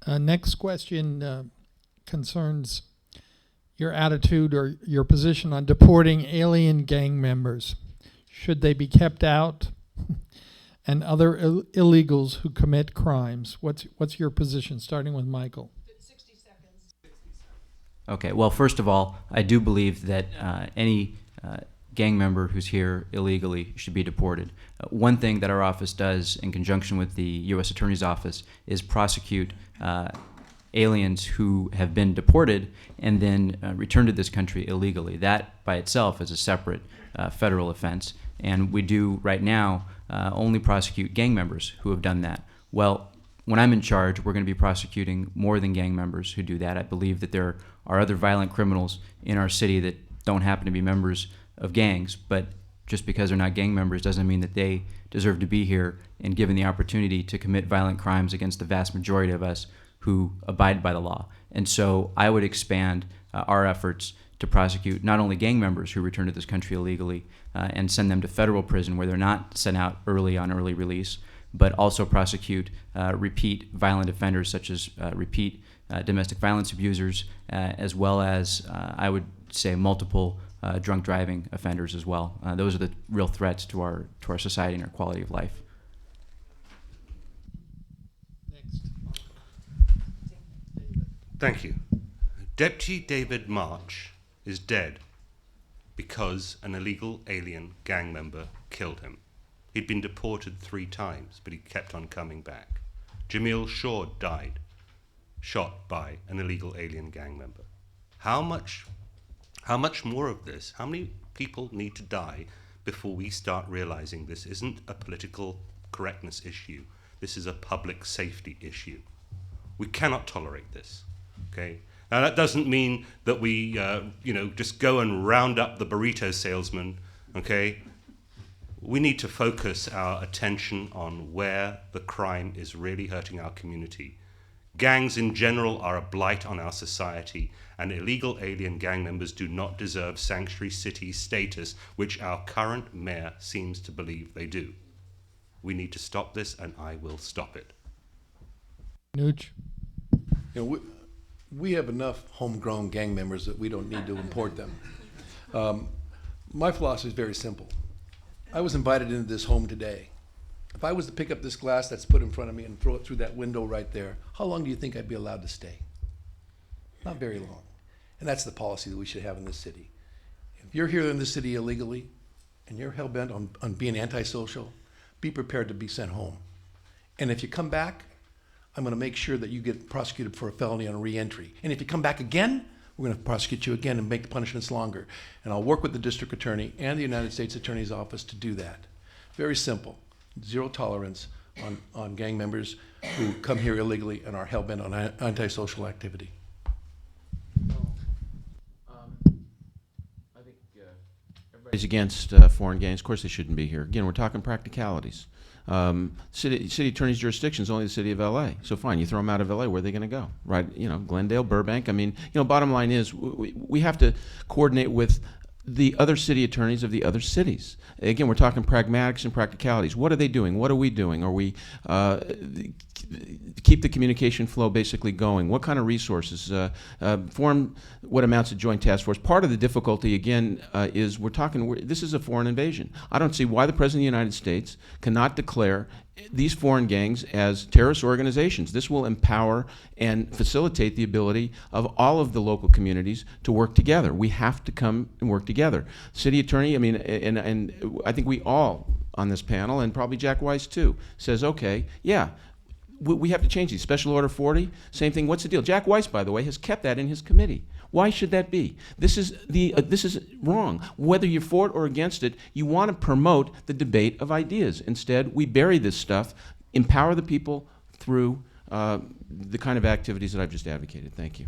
Next question concerns your attitude or your position on deporting alien gang members. Should they be kept out? And other illegals who commit crimes. What's your position, starting with Michael? 60 seconds. Okay, well, first of all, I do believe that any gang member who's here illegally should be deported. One thing that our office does in conjunction with the U.S. Attorney's Office is prosecute aliens who have been deported and then returned to this country illegally. That by itself is a separate federal offense, and we do right now only prosecute gang members who have done that. Well, when I'm in charge, we're going to be prosecuting more than gang members who do that. I believe that there are other violent criminals in our city that don't happen to be members of gangs, but just because they're not gang members doesn't mean that they deserve to be here and given the opportunity to commit violent crimes against the vast majority of us who abide by the law. And so I would expand our efforts to prosecute not only gang members who return to this country illegally and send them to federal prison where they're not sent out early on early release, but also prosecute repeat violent offenders such as repeat domestic violence abusers, as well as, I would say, multiple drunk driving offenders as well. Those are the real threats to our society and our quality of life. Next. Thank you. Deputy David March is dead because an illegal alien gang member killed him. He'd been deported 3 times, but he kept on coming back. Jamil Shaw died, shot by an illegal alien gang member. How much more of this? How many people need to die before we start realizing this isn't a political correctness issue? This is a public safety issue. We cannot tolerate this, okay? Now that doesn't mean that we, just go and round up the burrito salesman, okay? We need to focus our attention on where the crime is really hurting our community. Gangs in general are a blight on our society, and illegal alien gang members do not deserve sanctuary city status, which our current mayor seems to believe they do. We need to stop this, and I will stop it. Nooch. We have enough homegrown gang members that we don't need to import them. My philosophy is very simple. I was invited into this home today. If I was to pick up this glass that's put in front of me and throw it through that window right there, how long do you think I'd be allowed to stay? Not very long. And that's the policy that we should have in this city. If you're here in this city illegally and you're hell-bent on being antisocial, be prepared to be sent home. And if you come back, I'm going to make sure that you get prosecuted for a felony on re-entry. And if you come back again, we're going to prosecute you again and make the punishments longer. And I'll work with the district attorney and the United States Attorney's Office to do that. Very simple. Zero tolerance on gang members who come here illegally and are hell-bent on antisocial activity. I think everybody's against foreign gangs. Of course they shouldn't be here. Again, we're talking practicalities. City attorney's jurisdiction is only the city of LA. So fine, you throw them out of LA, where are they going to go? Right? Glendale, Burbank. I mean, bottom line is we have to coordinate with the other city attorneys of the other cities. Again, we're talking pragmatics and practicalities. What are they doing? What are we doing? Are we keep the communication flow basically going? What kind of resources? Form what amounts to joint task force. Part of the difficulty, again, is this is a foreign invasion. I don't see why the President of the United States cannot declare these foreign gangs as terrorist organizations. This will empower and facilitate the ability of all of the local communities to work together. We have to come and work together. City attorney, and I think we all on this panel, and probably Jack Weiss too, says, okay, yeah, we have to change these. Special Order 40, same thing. What's the deal? Jack Weiss, by the way, has kept that in his committee. Why should that be? This is wrong. Whether you're for it or against it, you want to promote the debate of ideas. Instead, we bury this stuff, empower the people through the kind of activities that I've just advocated. Thank you.